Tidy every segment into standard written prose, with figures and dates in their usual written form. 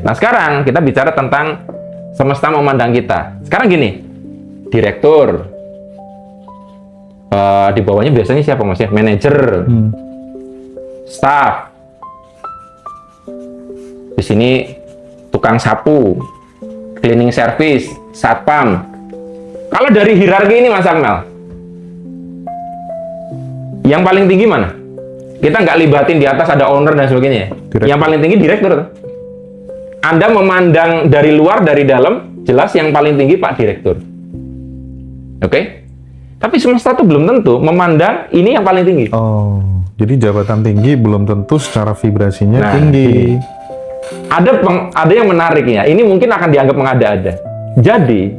Nah sekarang kita bicara tentang semesta memandang kita. Sekarang gini, direktur, di bawahnya biasanya siapa mas ya? Manajer, staff, di sini tukang sapu, cleaning service, satpam. Kalau dari hierarki ini mas Akmal, yang paling tinggi mana? Kita nggak libatin di atas ada owner dan sebagainya. Direktur. Yang paling tinggi direktur. Anda memandang dari luar, dari dalam, jelas yang paling tinggi Pak Direktur. Oke? Tapi semesta itu belum tentu memandang ini yang paling tinggi. Oh, jadi jabatan tinggi belum tentu secara vibrasinya Nah, tinggi. Ada yang menarik ya. Ini mungkin akan dianggap mengada-ada. Jadi,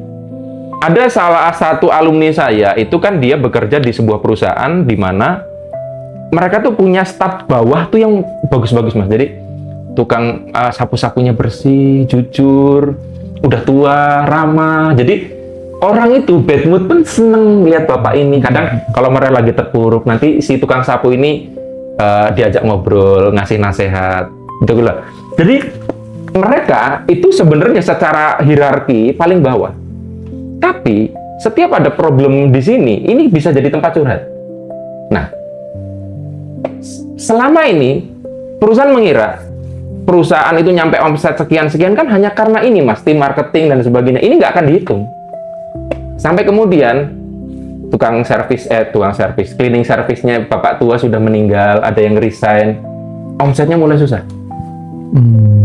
ada salah satu alumni saya, itu kan dia bekerja di sebuah perusahaan di mana mereka tuh punya staf bawah tuh yang bagus-bagus mas. Jadi tukang sapu-sapunya bersih, jujur, udah tua, ramah. Jadi orang itu bad mood pun seneng lihat bapak ini. Kadang kalau mereka lagi terpuruk, nanti si tukang sapu ini diajak ngobrol, ngasih nasihat, gitu lah. Jadi mereka itu sebenarnya secara hierarki paling bawah. Tapi setiap ada problem di sini, ini bisa jadi tempat curhat. Nah, selama ini perusahaan mengira perusahaan itu nyampe omset sekian-sekian kan hanya karena ini mas, tim marketing dan sebagainya. Ini nggak akan dihitung. Sampai kemudian tukang servis, cleaning service-nya bapak tua sudah meninggal, ada yang resign, omsetnya mulai susah.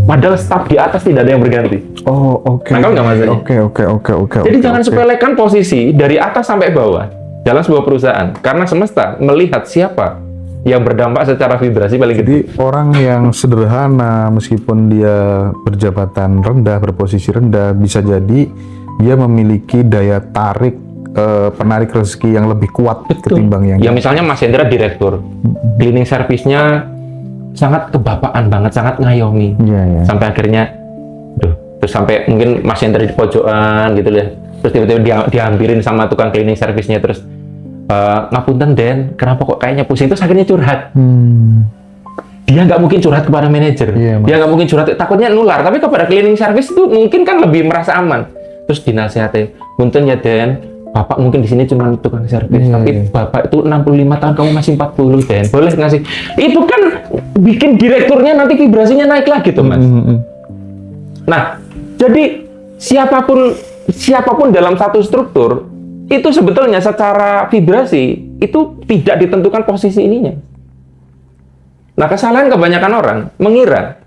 Padahal staf di atas tidak ada yang berganti. Oh, oke. Nah, nggak maksudnya? Oke. Jadi jangan sepelekan posisi dari atas sampai bawah dalam sebuah perusahaan. Karena semesta melihat siapa yang berdampak secara vibrasi paling gede. Jadi orang yang sederhana meskipun dia berjabatan rendah, berposisi rendah, bisa jadi dia memiliki daya tarik penarik rezeki yang lebih kuat ketimbang yang Ya misalnya Mas Hendra direktur, cleaning service-nya sangat kebapaan banget, sangat ngayomi. Iya. Sampai akhirnya, terus sampai mungkin Mas Hendra di pojokan gitu ya. Terus tiba-tiba diambilin sama tukang cleaning service-nya, terus ngapunten Den, kenapa kok kayaknya pusing? Terus akhirnya curhat. Dia nggak mungkin curhat kepada manajer. Iya, Dia nggak mungkin curhat, takutnya nular. Tapi kepada cleaning service itu mungkin kan lebih merasa aman. Terus dinasihati, punten ya Den, Bapak mungkin di sini cuma tukang servis, tapi Bapak itu 65 tahun, kamu masih 40 Den. Boleh ngasih. Itu kan bikin direkturnya nanti vibrasinya naik lagi tuh Mas. Nah, jadi siapapun dalam satu struktur itu sebetulnya secara vibrasi itu tidak ditentukan posisi ininya. Nah, kesalahan kebanyakan orang mengira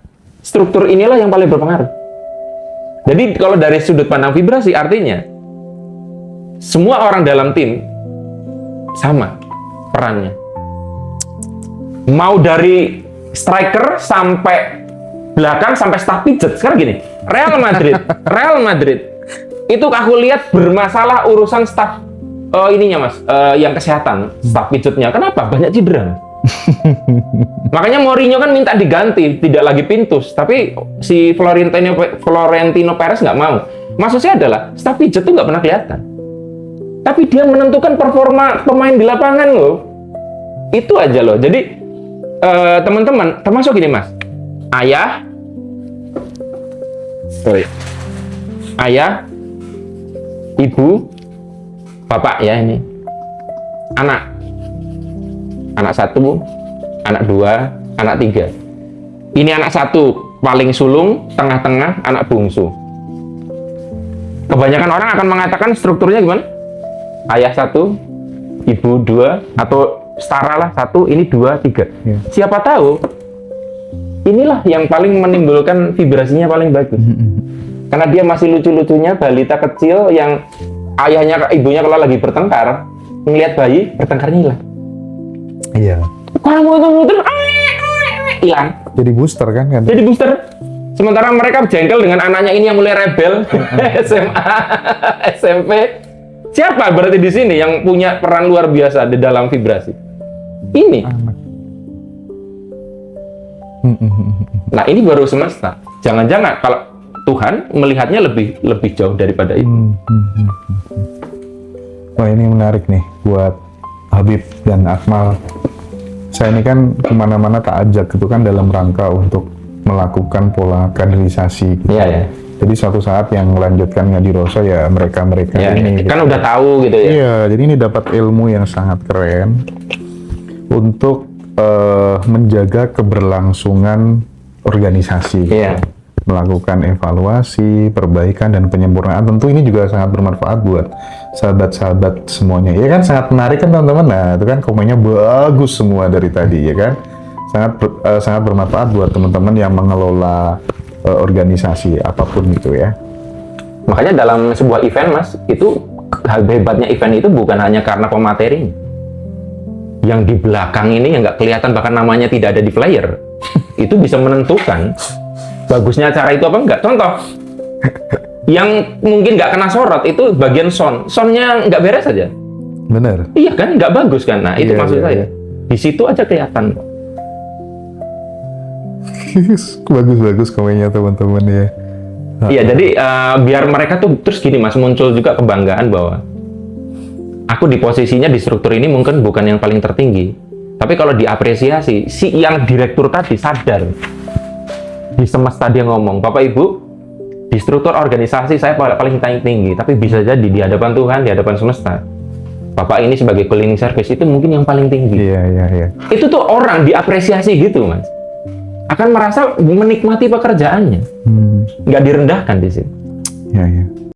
struktur inilah yang paling berpengaruh. Jadi kalau dari sudut pandang vibrasi artinya semua orang dalam tim sama perannya. Mau dari striker sampai belakang sampai staff pijet. Sekarang gini, Real Madrid itu aku lihat bermasalah urusan staff ininya mas, yang kesehatan, staff pijetnya. Kenapa? Banyak cedera. Makanya Mourinho kan minta diganti, tidak lagi Pintus, tapi si Florentino Perez nggak mau. Maksudnya adalah staff pijet itu nggak pernah kelihatan, tapi dia menentukan performa pemain di lapangan loh. Itu aja loh. Jadi teman-teman, termasuk gini mas, ayah, ibu, bapak ya ini, anak satu, anak dua, anak tiga. Ini anak satu paling sulung, tengah-tengah, anak bungsu. Kebanyakan orang akan mengatakan strukturnya gimana? Ayah satu, ibu dua, atau setara lah, satu, ini dua, tiga. Siapa tahu inilah yang paling menimbulkan vibrasinya paling bagus. Karena dia masih lucu-lucunya balita kecil yang ayahnya, ibunya kalau lagi bertengkar, ngelihat bayi, bertengkarnya hilang. Iya. Kalau muter-muter, hilang. Jadi booster kan? Jadi booster. Sementara mereka jengkel dengan anaknya ini yang mulai rebel, SMA, SMP. Siapa berarti di sini yang punya peran luar biasa di dalam vibrasi? Ini. Nah ini baru semesta. Jangan-jangan kalau Tuhan melihatnya lebih jauh daripada itu. Wah ini menarik nih buat Habib dan Akmal. Saya ini kan kemana-mana tak ajak gitu kan dalam rangka untuk melakukan pola kaderisasi. Gitu. Iya ya. Jadi suatu saat yang melanjutkan Ngadiroso ya mereka-mereka Ya, ini. kan udah tahu gitu ya. Iya, jadi ini dapat ilmu yang sangat keren untuk menjaga keberlangsungan organisasi. Iya. Melakukan evaluasi, perbaikan, dan penyempurnaan. Tentu ini juga sangat bermanfaat buat sahabat-sahabat semuanya. Ya kan, sangat menarik kan teman-teman. Nah, itu kan komennya bagus semua dari tadi, ya kan. Sangat bermanfaat buat teman-teman yang mengelola organisasi apapun itu ya. Makanya dalam sebuah event, Mas, itu hebatnya event itu bukan hanya karena pematerinya. Yang di belakang ini yang nggak kelihatan, bahkan namanya tidak ada di flyer, itu bisa menentukan bagusnya acara itu apa enggak. Contoh, yang mungkin nggak kena sorot itu bagian soundnya nggak beres aja. Bener. Iya kan, nggak bagus kan. Nah, itu Iya, maksud iya, saya. iya. Di situ aja kelihatan. Bagus-bagus komennya teman-teman ya. Iya, jadi biar mereka tuh terus gini, Mas, muncul juga kebanggaan bahwa aku di posisinya di struktur ini mungkin bukan yang paling tertinggi, tapi kalau diapresiasi, si yang direktur tadi sadar di semesta dia ngomong, Bapak Ibu, di struktur organisasi saya paling tinggi, tapi bisa jadi di hadapan Tuhan, di hadapan semesta, Bapak ini sebagai cleaning service itu mungkin yang paling tinggi. Iya. Itu tuh orang diapresiasi gitu, Mas, akan merasa menikmati pekerjaannya, nggak direndahkan di sini. Iya.